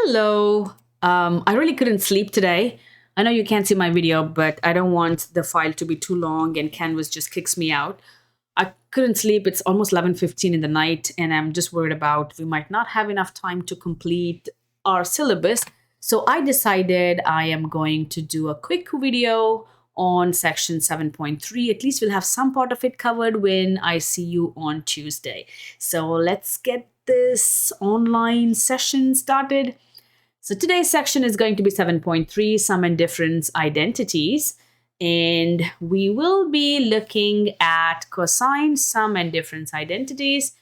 Hello. I really couldn't sleep today. I know you can't see my video, but I don't want the file to be too long and Canvas just kicks me out. I couldn't sleep. It's almost 11:15 in the night and I'm just worried about we might not have enough time to complete our syllabus. So I decided I am going to do a quick video on section 7.3. At least we'll have some part of it covered when I see you on Tuesday. So let's get this online session started. So today's section is going to be 7.3, Sum and Difference Identities. And we will be looking at cosine, sum, and difference identities.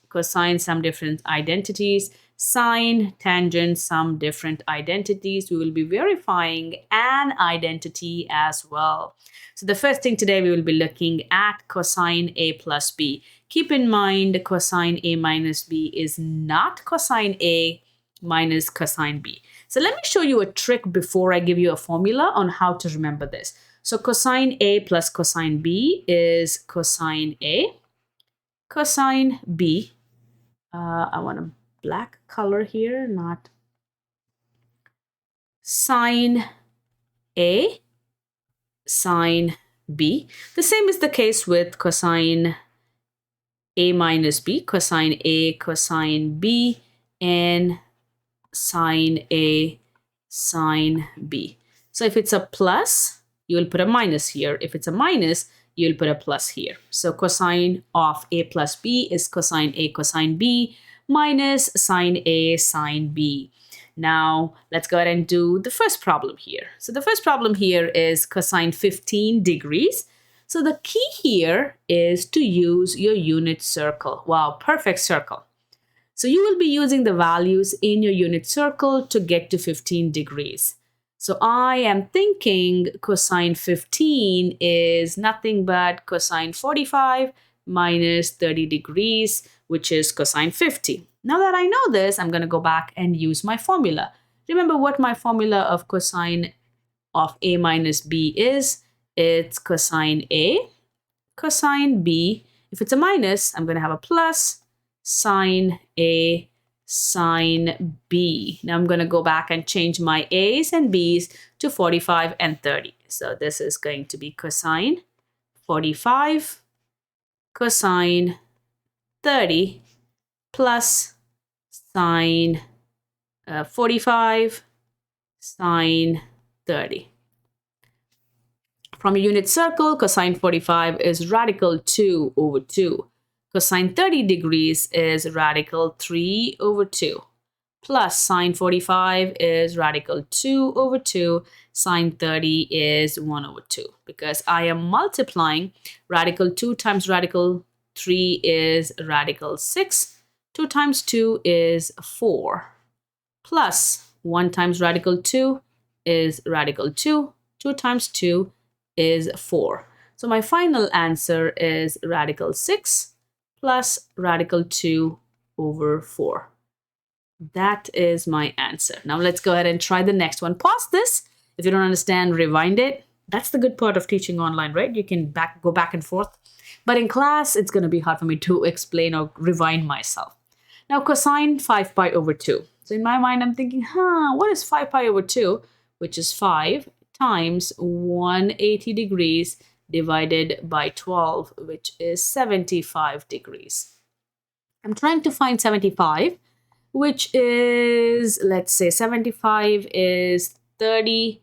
Cosine, sum, difference identities. Sine, tangent, sum, different identities. We will be verifying an identity as well. So the first thing today, we will be looking at cosine A plus B. Keep in mind, cosine A minus B is not cosine A minus cosine B. So let me show you a trick before I give you a formula on how to remember this. So cosine A plus cosine B is cosine A, cosine B. I want a black color here, not sine A, sine B. The same is the case with cosine A minus B, cosine A, cosine B, and sine A, sine B. So if it's a plus, you will put a minus here. If it's a minus, you'll put a plus here. So cosine of A plus B is cosine A, cosine B minus sine A, sine B. Now, let's go ahead and do the first problem here. So the first problem here is cosine 15 degrees. So the key here is to use your unit circle. Wow, perfect circle. So you will be using the values in your unit circle to get to 15 degrees. So I am thinking cosine 15 is nothing but cosine 45 minus 30 degrees, which is cosine 50. Now that I know this, I'm going to go back and use my formula. Remember what my formula of cosine of A minus B is? It's cosine A, cosine B. If it's a minus, I'm going to have a plus, sine A, sine B. Now I'm going to go back and change my A's and B's to 45 and 30. So this is going to be cosine 45, cosine 30 plus sine 45, sine 30. From a unit circle, cosine 45 is radical 2 over 2. Cosine 30 degrees is radical 3 over 2. Plus sine 45 is radical 2 over 2. Sine 30 is 1 over 2. Because I am multiplying, radical 2 times radical 3 is radical 6. 2 times 2 is 4. Plus 1 times radical 2 is radical 2. 2 times 2 is 4. So my final answer is radical 6 plus radical 2 over 4. That is my answer. Now let's go ahead and try the next one. Pause this. If you don't understand, rewind it. That's the good part of teaching online, right? You can go back and forth. But in class, it's going to be hard for me to explain or rewind myself. Now cosine 5 pi over 2. So in my mind, I'm thinking, what is 5 pi over 2? Which is 5 times 180 degrees divided by 12, which is 75 degrees. I'm trying to find 75, which is, let's say 75 is 30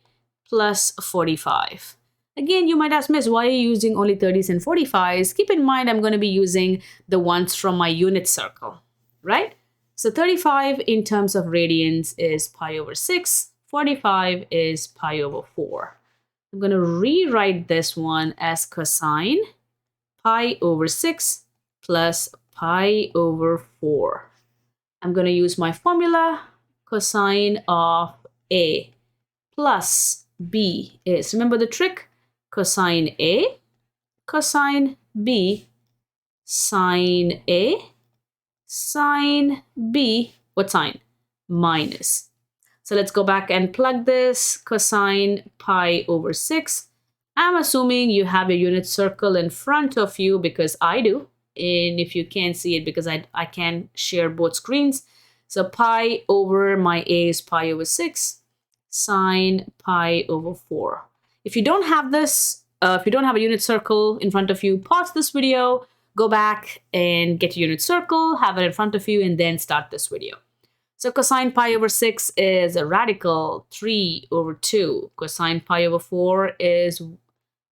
plus 45. Again, you might ask, Miss, why are you using only 30s and 45s? Keep in mind, I'm going to be using the ones from my unit circle, right? So 35 in terms of radians is pi over 6. 45 is pi over 4. I'm going to rewrite this one as cosine pi over 6 plus pi over 4. I'm going to use my formula. Cosine of A plus B is, remember the trick? Cosine A, cosine B, sine A, sine B. What sign? Minus. So let's go back and plug this. Cosine pi over 6. I'm assuming you have your unit circle in front of you because I do. And if you can't see it because I can share both screens, So pi over my a is pi over 6, sine pi over 4. If you don't have this, if you don't have a unit circle in front of you, pause this video, go back and get a unit circle, have it in front of you, and then start this video. So cosine pi over 6 is a radical 3 over 2. Cosine pi over 4 is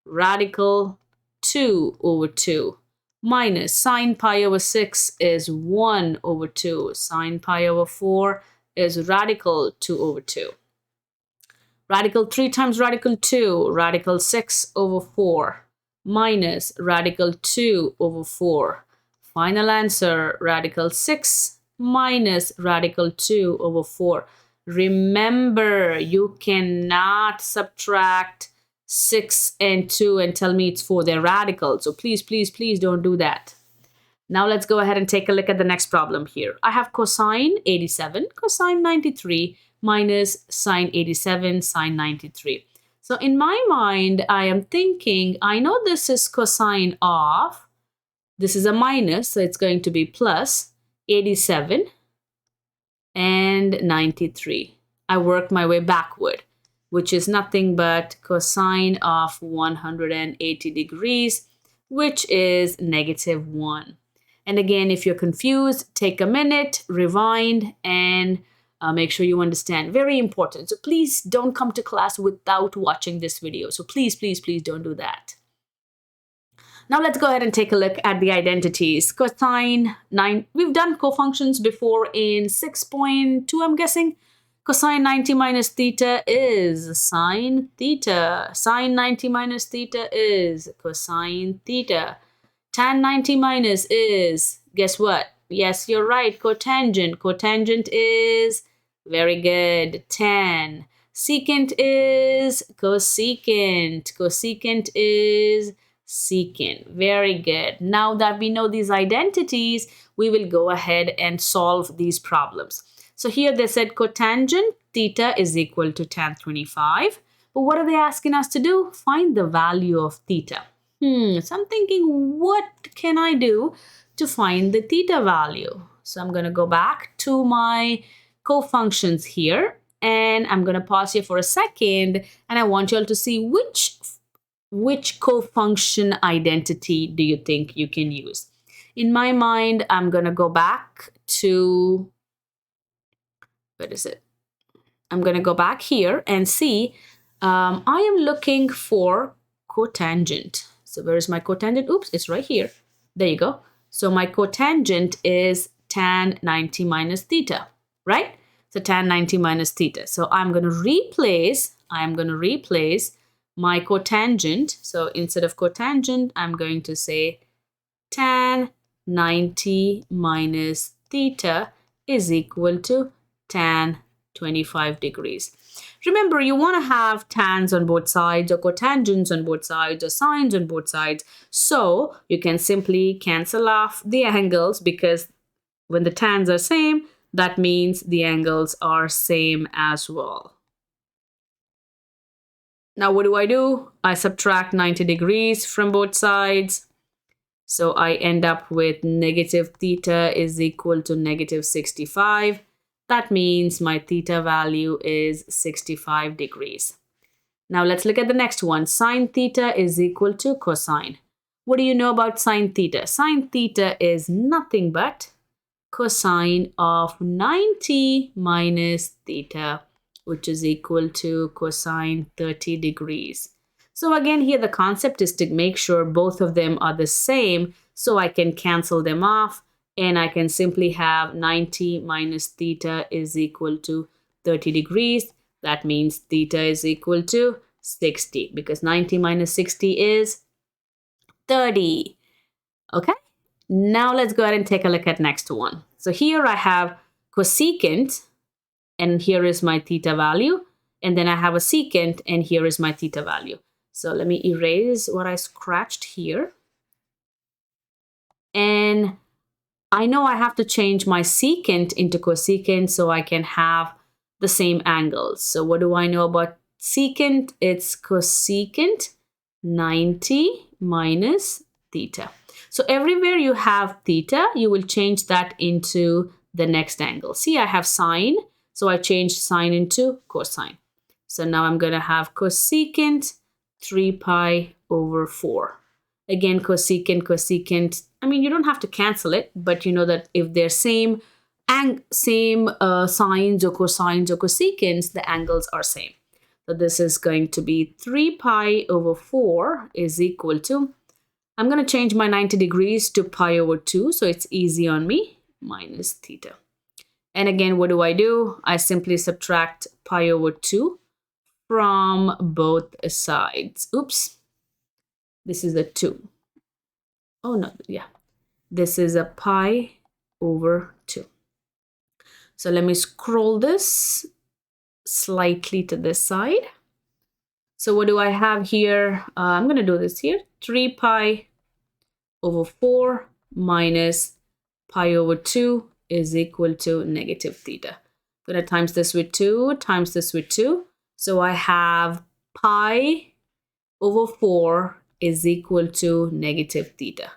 radical 2 over 2. Minus sine pi over 6 is 1 over 2. Sine pi over 4 is radical 2 over 2. Radical 3 times radical 2, radical 6 over 4. Minus radical 2 over 4. Final answer, radical 6 minus radical 2 over 4. Remember, you cannot subtract 6 and 2 and tell me it's 4. They're radicals. So please, please, please don't do that. Now let's go ahead and take a look at the next problem here. I have cosine 87, cosine 93 minus sine 87, sine 93. So in my mind, I am thinking, I know this is cosine of, this is a minus, so it's going to be plus 87 and 93. I work my way backward, which is nothing but cosine of 180 degrees, which is negative 1. And again, if you're confused, take a minute, rewind, and make sure you understand. Very important. So please don't come to class without watching this video. So please, please, please don't do that. Now let's go ahead and take a look at the identities. Cosine 9, we've done cofunctions before in 6.2, I'm guessing. Cosine 90 minus theta is sine theta. Sine 90 minus theta is cosine theta. Tan 90 minus is, guess what? Yes, you're right, cotangent. Cotangent is, very good, tan. Secant is cosecant. Cosecant is secant. Very good. Now that we know these identities, we will go ahead and solve these problems. So here they said cotangent theta is equal to tan 25. But what are they asking us to do? Find the value of theta. So I'm thinking, what can I do to find the theta value? So I'm going to go back to my cofunctions here, and I'm going to pause here for a second, and I want you all to see which cofunction identity do you think you can use. In my mind, I'm going to go back to, where is it? I'm going to go back here and see, I am looking for cotangent. So where is my cotangent? Oops, it's right here. There you go. So my cotangent is tan 90 minus theta, right? So tan 90 minus theta. So I'm going to replace my cotangent. So instead of cotangent, I'm going to say tan 90 minus theta is equal to tan 25 degrees. Remember, you want to have tans on both sides, or cotangents on both sides, or sines on both sides. So you can simply cancel off the angles, because when the tans are same, that means the angles are same as well. Now what do? I subtract 90 degrees from both sides. So I end up with negative theta is equal to negative 65. That means my theta value is 65 degrees. Now let's look at the next one. Sine theta is equal to cosine. What do you know about sine theta? Sine theta is nothing but cosine of 90 minus theta, which is equal to cosine 30 degrees. So again, here the concept is to make sure both of them are the same, so I can cancel them off. And I can simply have 90 minus theta is equal to 30 degrees. That means theta is equal to 60, because 90 minus 60 is 30. Okay, now let's go ahead and take a look at next one. So here I have cosecant, and here is my theta value. And then I have a secant, and here is my theta value. So let me erase what I scratched here. And I know I have to change my secant into cosecant so I can have the same angles. So what do I know about secant? It's cosecant 90 minus theta. So everywhere you have theta, you will change that into the next angle. See, I have sine, so I changed sine into cosine. So now I'm going to have cosecant 3 pi over 4. Again, cosecant, cosecant. I mean, you don't have to cancel it, but you know that if they're same sines or cosines or cosecants, the angles are same. So this is going to be 3 pi over 4 is equal to, I'm going to change my 90 degrees to pi over 2, so it's easy on me, minus theta. And again, what do? I simply subtract pi over 2 from both sides. Oops, this is a 2. Oh no, yeah, this is a pi over 2. So let me scroll this slightly to this side. So what do I have here? I'm going to do this here. 3 pi over 4 minus pi over 2 is equal to negative theta. I'm going to times this with 2, times this with 2. So I have pi over 4 is equal to negative theta.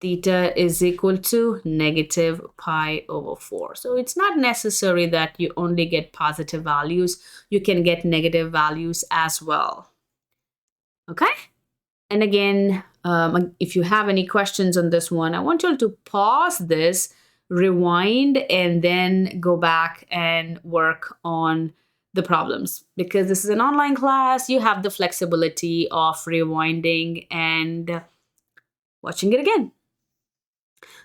Theta is equal to negative pi over 4. So it's not necessary that you only get positive values. You can get negative values as well. Okay? And again, if you have any questions on this one, I want you all to pause this, rewind, and then go back and work on the problems. Because this is an online class, you have the flexibility of rewinding and watching it again.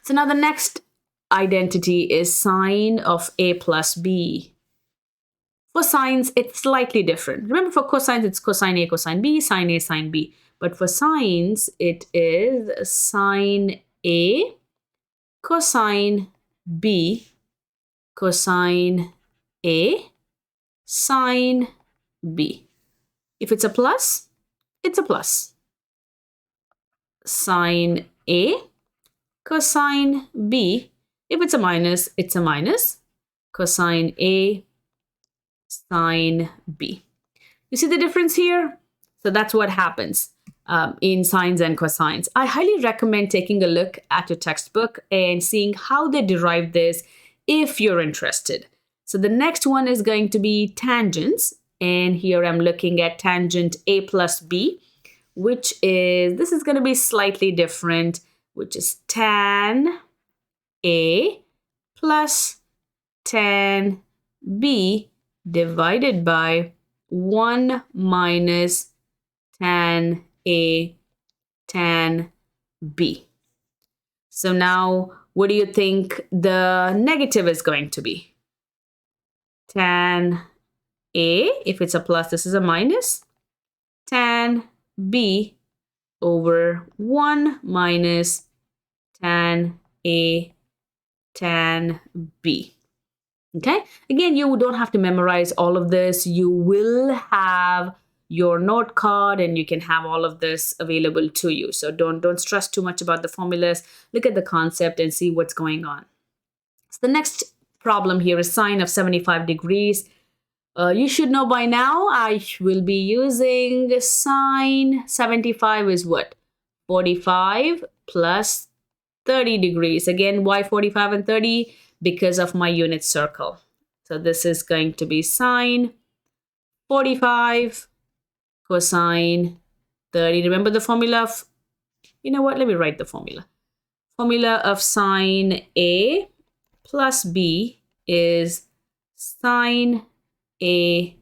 So now the next identity is sine of a plus b. For sines, it's slightly different. Remember, for cosines, it's cosine a, cosine b, sine a, sine b. But for sines, it is sine a, cosine b, cosine a, sine b. If it's a plus, it's a plus. Sine a, cosine b. If it's a minus, it's a minus. Cosine a, sine b. You see the difference here? So that's what happens in sines and cosines. I highly recommend taking a look at your textbook and seeing how they derive this if you're interested. So the next one is going to be tangents. And here I'm looking at tangent a plus b, which is, this is going to be slightly different, which is tan a plus tan b divided by 1 minus tan a tan b. So now, what do you think the negative is going to be? Tan a, if it's a plus, this is a minus. Tan b over 1 minus tan a tan b. Okay, again, you don't have to memorize all of this. You will have your note card and you can have all of this available to you. So don't stress too much about the formulas. Look at the concept and see what's going on. So the next problem here is sine of 75 degrees. You should know by now, I will be using sine 75 is what? 45 plus 30 degrees. Again, why 45 and 30? Because of my unit circle. So this is going to be sine 45 cosine 30. Remember the formula of, you know what, let me write the formula. Formula of sine A plus B is sine A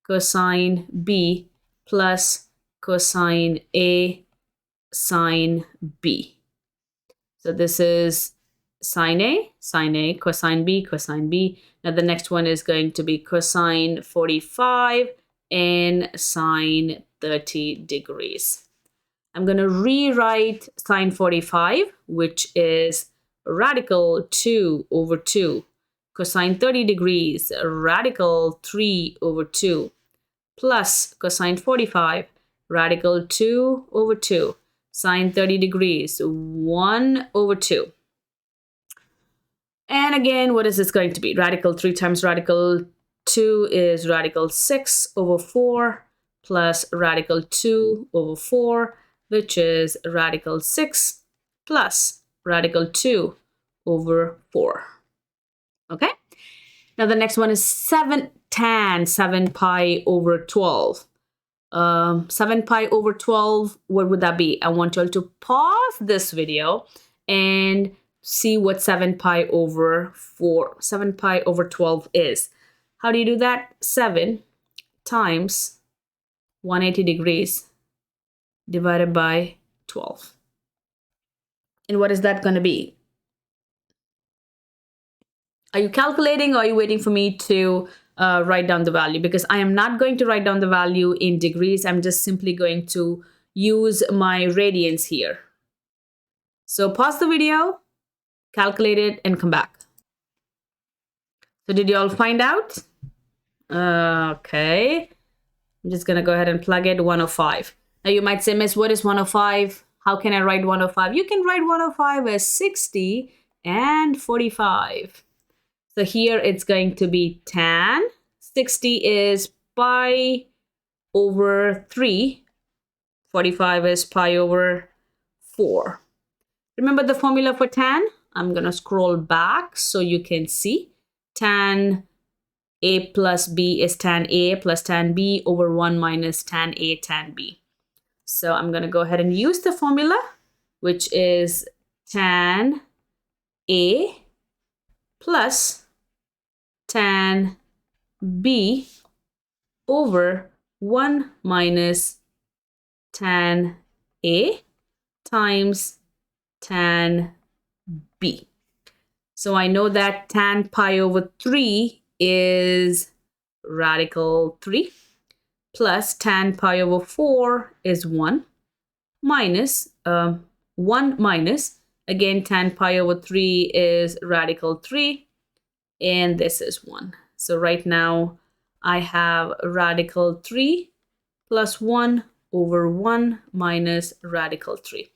cosine B plus cosine A sine B. So this is sine A, cosine B, cosine B. Now the next one is going to be cosine 45 and sine 30 degrees. I'm going to rewrite sine 45, which is radical 2 over 2. Cosine 30 degrees, radical 3 over 2. Plus cosine 45, radical 2 over 2. Sine 30 degrees, 1 over 2. And again, what is this going to be? Radical 3 times radical 2 is radical 6 over 4 plus radical 2 over 4, which is radical 6 plus radical 2 over 4. Okay? Now the next one is 7 tan 7 pi over 12. 7 pi over 12, what would that be? I want you all to pause this video and see what 7 pi over 12 is. How do you do that? 7 times 180 degrees divided by 12. And what is that going to be? Are you calculating or are you waiting for me to write down the value? Because I am not going to write down the value in degrees. I'm just simply going to use my radians here. So pause the video, calculate it, and come back. So did you all find out? Okay. I'm just going to go ahead and plug it, 105. Now you might say, Miss, what is 105? How can I write 105? You can write 105 as 60 and 45. So here it's going to be tan. 60 is pi over 3. 45 is pi over 4. Remember the formula for tan? I'm going to scroll back so you can see. Tan A plus B is tan A plus tan B over 1 minus tan A tan B. So I'm going to go ahead and use the formula, which is tan A plus tan B over 1 minus tan A times tan B. So I know that tan pi over 3 is radical 3 plus tan pi over 4 is 1 minus, again, tan pi over 3 is radical 3, and this is 1. So right now I have radical 3 plus 1 over 1 minus radical 3.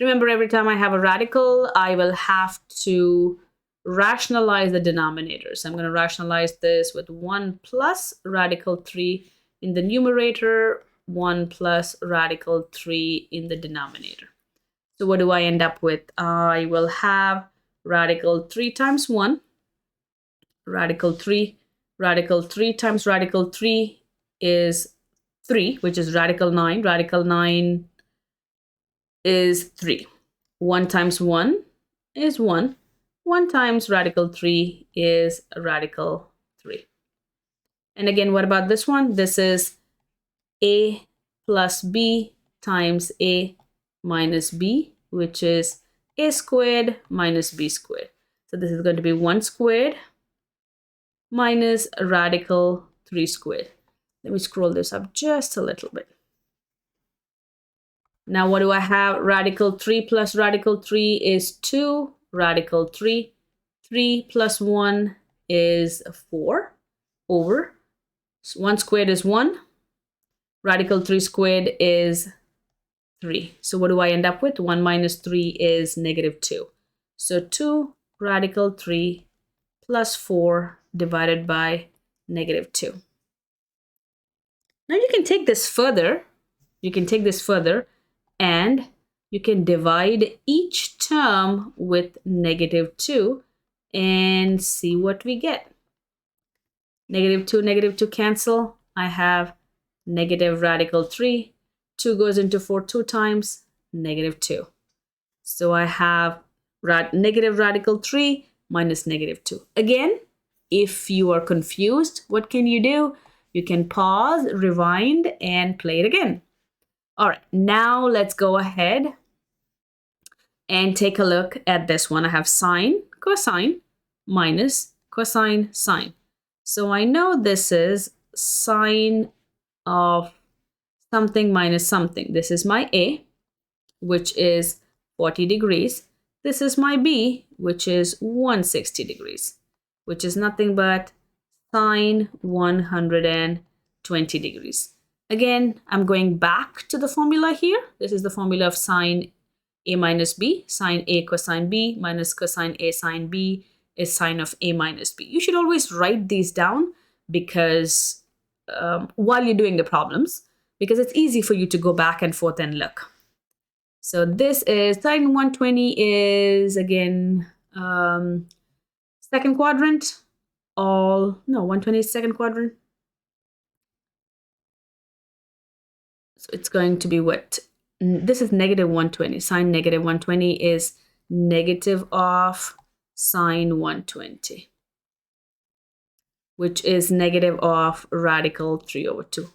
Remember, every time I have a radical, I will have to rationalize the denominator. So I'm going to rationalize this with 1 plus radical 3 in the numerator, 1 plus radical 3 in the denominator. So what do I end up with? I will have radical 3 times 1, radical 3 times radical 3 is 3, which is radical 9. Radical 9 is 3. 1 times 1 is 1. 1 times radical 3 is radical 3. And again, what about this one? This is A plus B times A minus B, which is A squared minus B squared. So this is going to be 1 squared minus radical 3 squared. Let me scroll this up just a little bit. Now what do I have? Radical 3 plus radical 3 is 2. Radical 3. 3 plus 1 is 4 over 1 squared is 1. Radical 3 squared is 3. So what do I end up with? 1 minus 3 is negative 2. So 2 radical 3 plus 4 divided by negative 2. Now you can take this further. And you can divide each term with negative 2 and see what we get. Negative 2 cancel. I have negative radical 3. 2 goes into 4 2 times, negative 2. So I have negative radical 3 minus negative 2. Again, if you are confused, what can you do? You can pause, rewind, and play it again. All right, now let's go ahead and take a look at this one. I have sine, cosine, minus cosine, sine. So I know this is sine of something minus something. This is my A, which is 40 degrees. This is my B, which is 160 degrees, which is nothing but sine 120 degrees. Again, I'm going back to the formula here. This is the formula of sine A minus B. Sine A cosine B minus cosine A sine B is sine of A minus B. You should always write these down because while you're doing the problems, because it's easy for you to go back and forth and look. So this is sine 120 is, again, Second quadrant, 120 is second quadrant. So it's going to be what? This is negative 120. Sine negative 120 is negative of sine 120, which is negative of radical 3 over 2.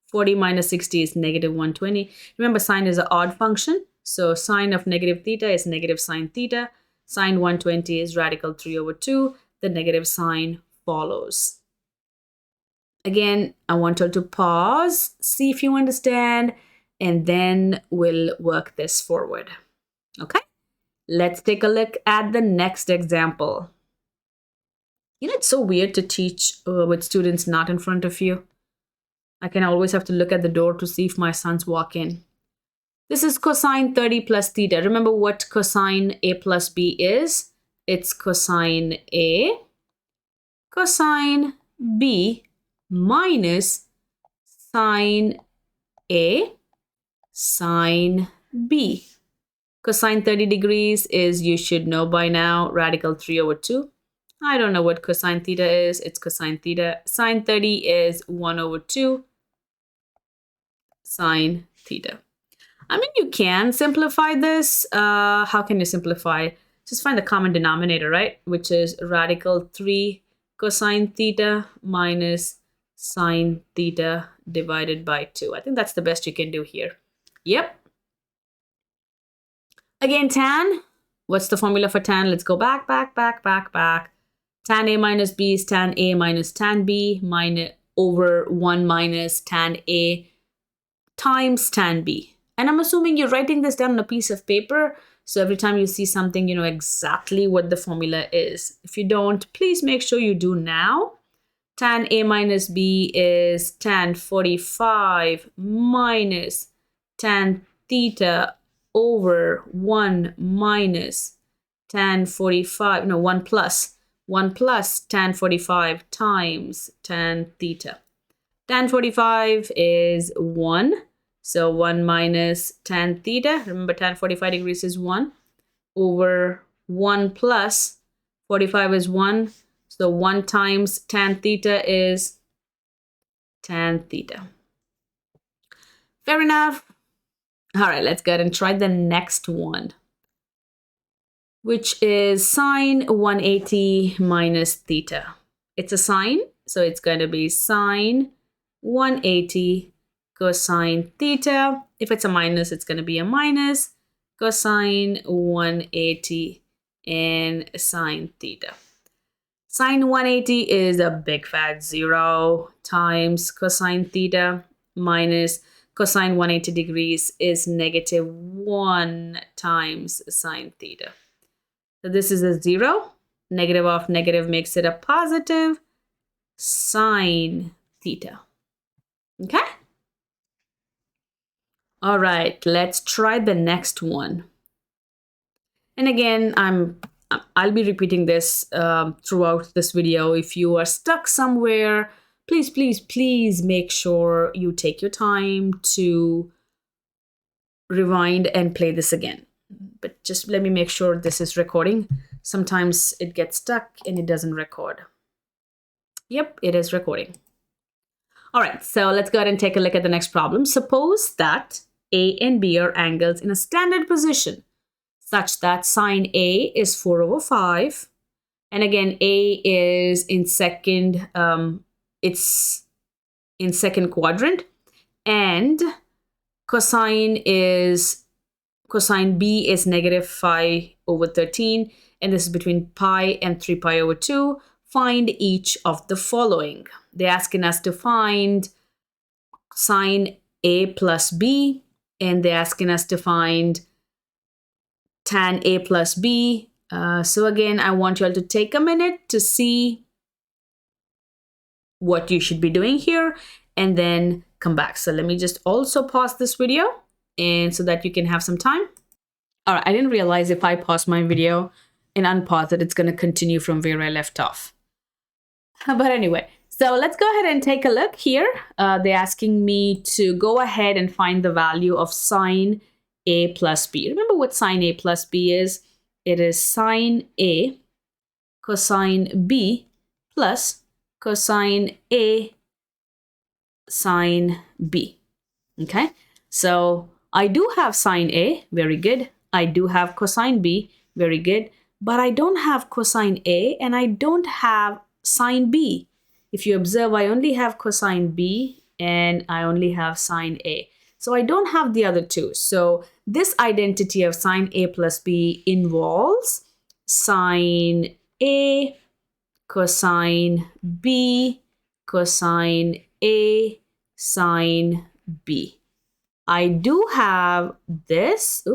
40 minus 60 is negative 120. Remember, sine is an odd function. So sine of negative theta is negative sine theta. Sine 120 is radical 3 over 2. The negative sign follows. Again, I want you to pause, see if you understand, and then we'll work this forward. Okay? Let's take a look at the next example. You know, it's so weird to teach with students not in front of you. I can always have to look at the door to see if my sons walk in. This is cosine 30 plus theta. Remember what cosine A plus B is? It's cosine A, cosine B minus sine A, sine B. Cosine 30 degrees is, you should know by now, radical 3 over 2. I don't know what cosine theta is. It's cosine theta. Sine 30 is 1 over 2 sine theta. I mean, you can simplify this. How can you simplify? Just find the common denominator, right? Which is radical 3 cosine theta minus sine theta divided by 2. I think that's the best you can do here. Yep. Again, tan. What's the formula for tan? Let's go back. Tan A minus B is tan A minus tan B over 1 minus tan A times tan B. And I'm assuming you're writing this down on a piece of paper. So every time you see something, you know exactly what the formula is. If you don't, please make sure you do now. Tan A minus B is tan 45 minus tan theta over 1 minus tan 45, no, 1 plus tan 45 times tan theta. Tan 45 is 1. So 1 minus tan theta, remember tan 45 degrees is 1, over 1 plus 45 is 1. So 1 times tan theta is tan theta. Fair enough. All right, let's go ahead and try the next one, which is sine 180 minus theta. It's a sine, so it's going to be sine 180 cosine theta. If it's a minus, it's going to be a minus cosine 180 and sine theta. Sine 180 is a big fat 0 times cosine theta minus cosine 180 degrees is negative 1 times sine theta. So this is a 0. Negative of negative makes it a positive sine theta. Okay? All right, let's try the next one. And again, I'll be repeating this throughout this video. If you are stuck somewhere, please make sure you take your time to rewind and play this again. But just let me make sure this is recording. Sometimes it gets stuck and it doesn't record. Yep, it is recording. All right, so let's go ahead and take a look at the next problem. Suppose that A and B are angles in a standard position such that sine A is 4 over 5. And again, A is in second, it's in second quadrant. And cosine B is negative 5 over 13. And this is between pi and 3 pi over 2. Find each of the following. They're asking us to find sine A plus B. And they're asking us to find tan A plus B. So again, I want you all to take a minute to see what you should be doing here and then come back. So let me just also pause this video and so that you can have some time. All right, I didn't realize if I pause my video and unpause it, it's going to continue from where I left off. But anyway, so let's go ahead and take a look here. They're asking me to go ahead and find the value of sine A plus B. Remember what sine A plus B is? it is sine A cosine B plus cosine A sine B. Okay, so I do have sine A, very good. I do have cosine B, very good. But I don't have cosine A and I don't have sine B. If you observe, I only have cosine B and I only have sine A. So I don't have the other two. So this identity of sine A plus B involves sine A cosine B cosine A sine B. I do have this,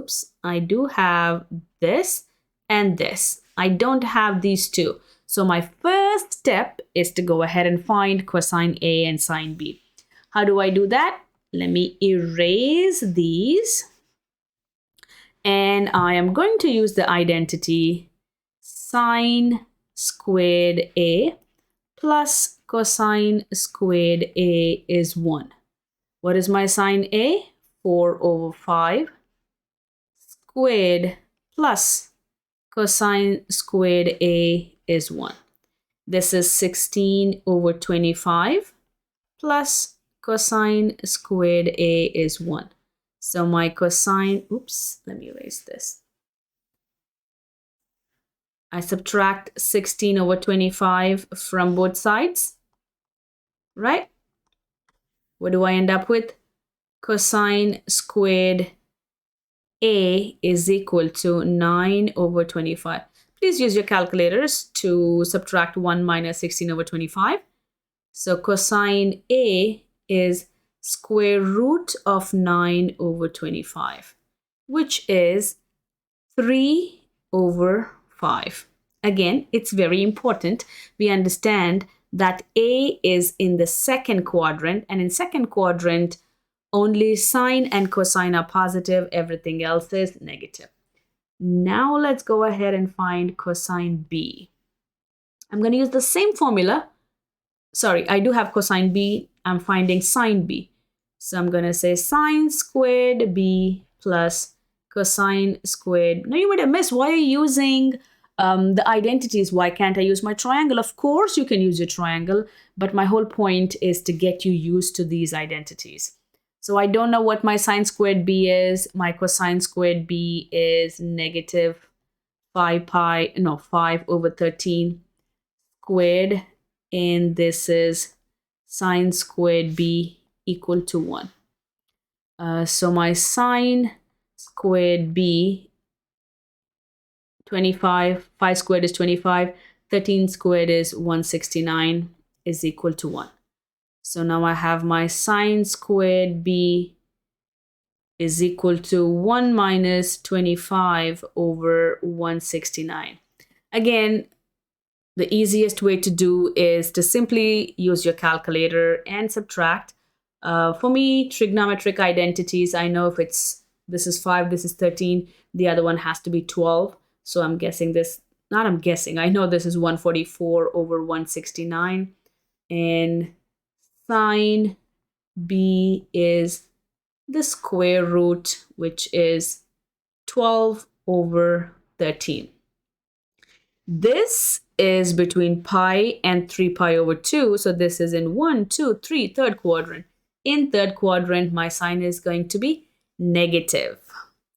I do have this and this. I don't have these two. So my first step is to go ahead and find cosine A and sine B. How do I do that? Let me erase these. And I am going to use the identity sine squared A plus cosine squared A is 1. What is my sine A? 4 over 5 squared plus cosine squared A is 1. This is 16 over 25 plus cosine squared A is 1. So my cosine, let me erase this. I subtract 16 over 25 from both sides, right? What do I end up with? Cosine squared A is equal to 9 over 25. Please use your calculators to subtract 1 minus 16 over 25. So cosine A is square root of 9 over 25, which is 3 over 5. Again, it's very important we understand that A is in the second quadrant, and in second quadrant, only sine and cosine are positive, everything else is negative. Now let's go ahead and find cosine B. I'm going to use the same formula. Sorry, I do have cosine B. I'm finding sine B. So I'm going to say sine squared B plus cosine squared. Now you might have missed, why are you using the identities? Why can't I use my triangle? Of course you can use your triangle, but my whole point is to get you used to these identities. So I don't know what my sine squared B is. My cosine squared B is negative 5 over 13 squared. And this is sine squared B equal to 1. So my sine squared B, 25, 5 squared is 25, 13 squared is 169 is equal to 1. So now I have my sine squared B is equal to 1 minus 25 over 169. Again, the easiest way to do is to simply use your calculator and subtract. For me, trigonometric identities, I know if this is 5, this is 13, the other one has to be 12. So I'm guessing this, I know this is 144 over 169. And sine B is the square root, which is 12 over 13. This is between pi and 3 pi over 2. So this is in 1, 2, 3, third quadrant. In third quadrant, my sign is going to be negative.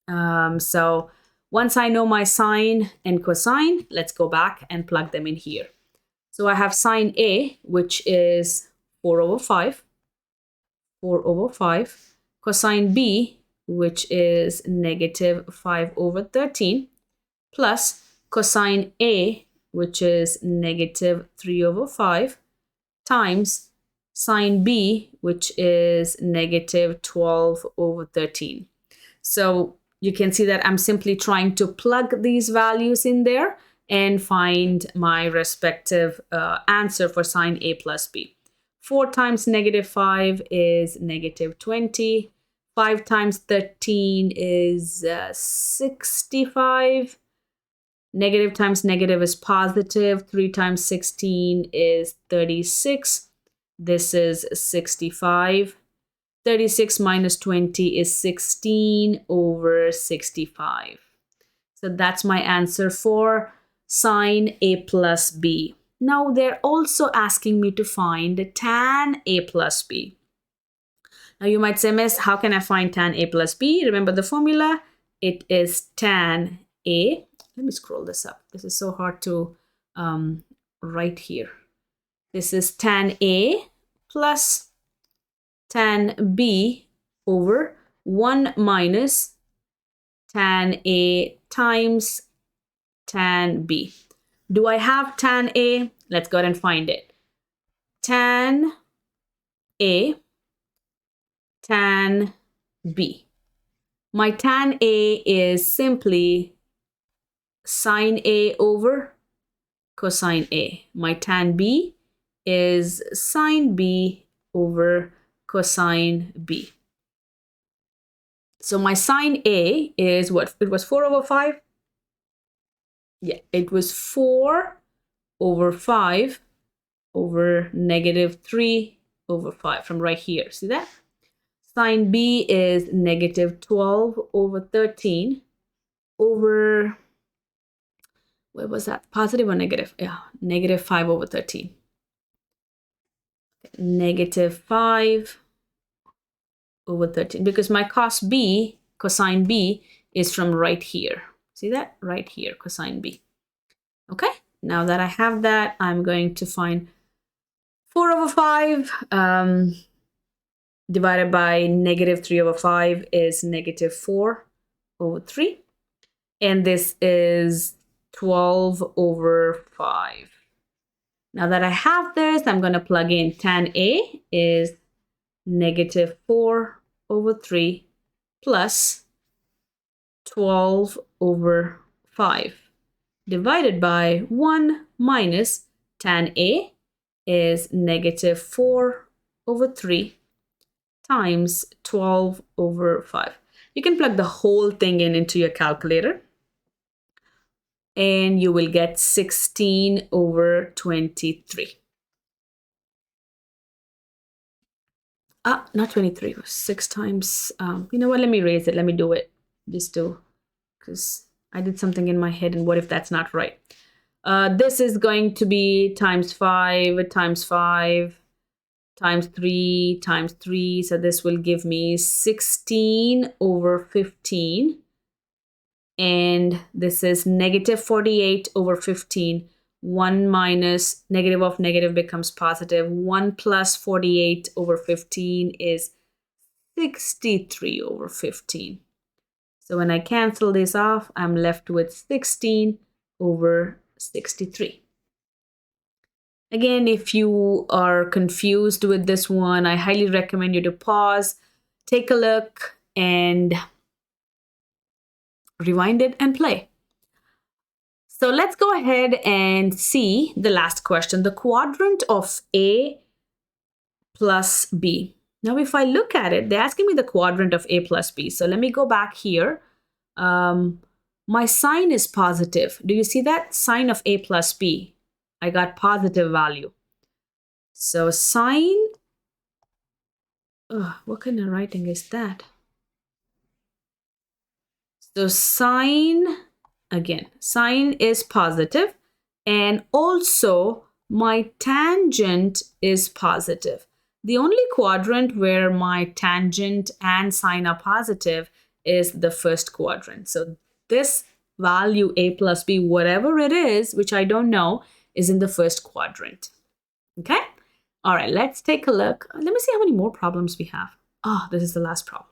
So once I know my sine and cosine, let's go back and plug them in here. So I have sine A, which is 4 over 5. 4 over 5. Cosine B, which is negative 5 over 13, plus cosine A, which is negative 3 over 5, times sine B, which is negative 12 over 13. So you can see that I'm simply trying to plug these values in there and find my respective answer for sine A plus B. 4 times negative 5 is negative 20. 5 times 13 is 65. Negative times negative is positive. 3 times 16 is 36. This is 65. 36 minus 20 is 16 over 65. So that's my answer for sine A plus B. Now they're also asking me to find tan A plus B. Now you might say, Miss, how can I find tan A plus B? Remember the formula? It is tan A. Let me scroll this up. This is so hard to write here. This is tan A plus tan B over 1 minus tan A times tan B. Do I have tan A? Let's go ahead and find it. Tan A, tan B. My tan A is simply sine A over cosine A. My tan B is sine B over cosine B. So my sine A is what? It was 4 over 5? Yeah, it was 4 over 5 over negative 3 over 5 from right here. See that? Sine B is negative 12 over 13 over, what was that? Positive or negative? Yeah, negative 5 over 13. Negative 5 over 13, because my cosine B is from right here. See that? Right here, cosine B. Okay, now that I have that, I'm going to find 4 over 5 divided by negative 3 over 5 is negative 4 over 3. And this is 12 over 5. Now that I have this, I'm going to plug in tan A is negative 4 over 3 plus 12 over 5 divided by 1 minus tan A is negative 4 over 3 times 12 over 5. You can plug the whole thing into your calculator and you will get 16 over 23. Not 23, 6 times. You know what, let me erase it. Let me do it just to, because I did something in my head and what if that's not right? This is going to be times 5 times 5 times 3 times 3. So this will give me 16 over 15. And this is negative 48 over 15. 1 minus negative of negative becomes positive. 1 plus 48 over 15 is 63 over 15. So when I cancel this off, I'm left with 16 over 63. Again, if you are confused with this one, I highly recommend you to pause, take a look, and rewind it and play. So let's go ahead and see the last question, the quadrant of A plus B. Now, if I look at it, they're asking me the quadrant of A plus B. So let me go back here. My sign is positive. Do you see that? Sine of A plus B. I got positive value. So sine, what kind of writing is that? So sine, again, sine is positive, and also my tangent is positive. The only quadrant where my tangent and sine are positive is the first quadrant. So this value A plus B, whatever it is, which I don't know, is in the first quadrant. Okay? All right, let's take a look. Let me see how many more problems we have. This is the last problem.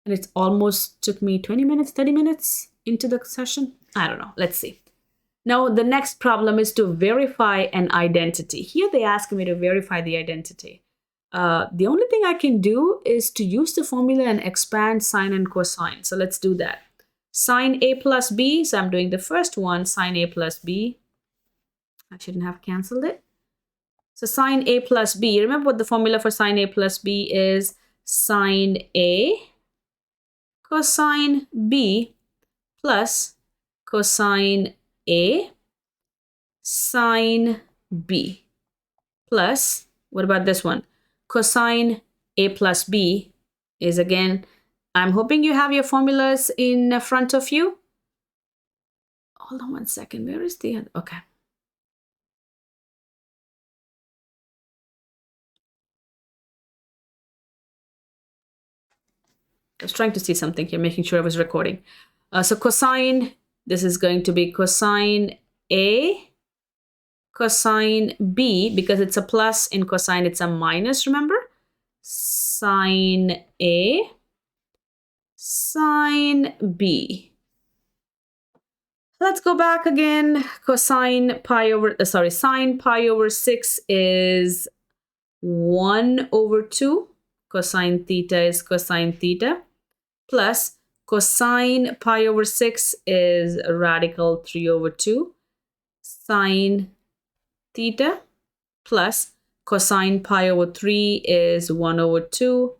And it's almost took me 20 minutes, 30 minutes into the session. I don't know. Let's see. Now, the next problem is to verify an identity. Here they ask me to verify the identity. The only thing I can do is to use the formula and expand sine and cosine. So let's do that. Sine A plus B. So I'm doing the first one, sine A plus B. I shouldn't have canceled it. So sine A plus B. Remember what the formula for sine A plus B is? Sine A cosine B plus cosine A sine B plus, what about this one? Cosine A plus B is, again, I'm hoping you have your formulas in front of you. hold on one second. Where is the other? Okay. I was trying to see something here, making sure I was recording. So cosine, this is going to be cosine A, cosine B, because it's a plus in cosine, it's a minus, remember? Sine A, sine B. Let's go back again. Sine pi over 6 is 1 over 2. Cosine theta is cosine theta. Plus cosine pi over 6 is radical 3 over 2 sine theta, plus cosine pi over 3 is 1 over 2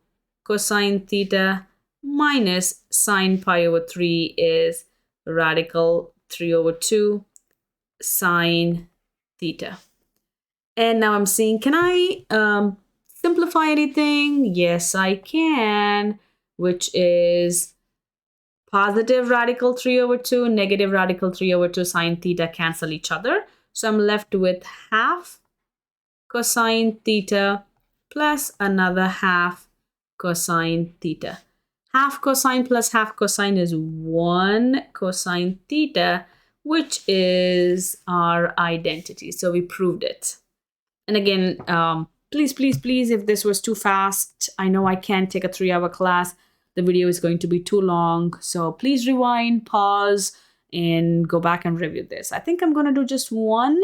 cosine theta, minus sine pi over 3 is radical 3 over 2 sine theta. And now I'm seeing, can I simplify anything? Yes, I can, which is positive radical 3 over 2, negative radical 3 over 2 sine theta cancel each other. So I'm left with half cosine theta plus another half cosine theta. Half cosine plus half cosine is 1 cosine theta, which is our identity. So we proved it. And again, please, please, please, if this was too fast, I know I can't take a 3-hour class. The video is going to be too long. So please rewind, pause, and go back and review this. I think I'm going to do just one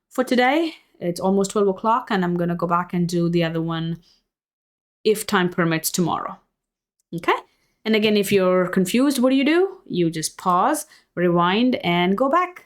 for today. It's almost 12 o'clock, and I'm going to go back and do the other one if time permits tomorrow. Okay? And again, if you're confused, what do? You just pause, rewind, and go back.